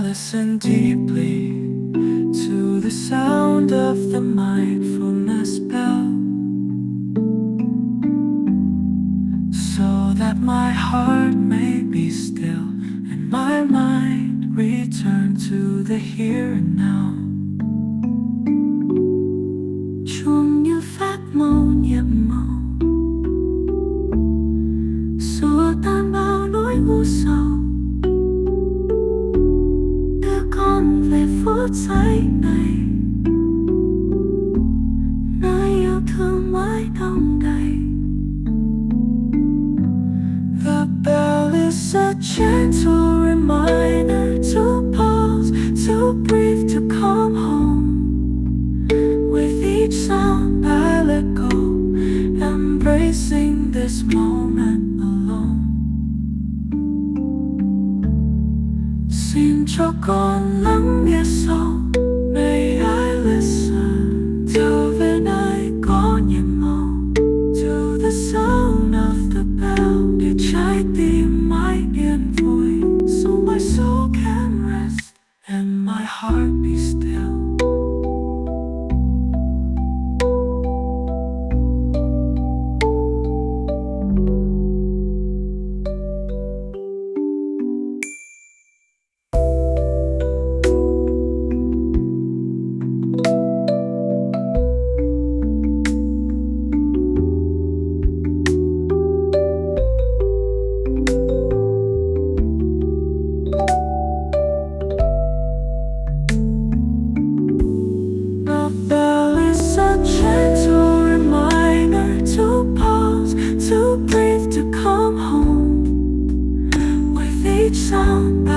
listen deeply to the sound of the mindfulness bell, so that my heart may be still and my mind return to the here and now. Chuông như phép màu nhiệm màu, xua tan bao nỗi u sầu, đưa con về phút giây này, nơi yêu thương mãi đong đầy. The bell is a gentle reminder to pause, to breathe, to come home. With each sound I let go, embracing this moment alone. Xin cho con lắng nghe sâu, may I listen to về nơi có nhiệm màu, to the sound of the bell, để trái tim mãi yên vui, so my soul can rest and my heart be still. The bell is a gentle reminder to pause, to breathe, to come home. With each sound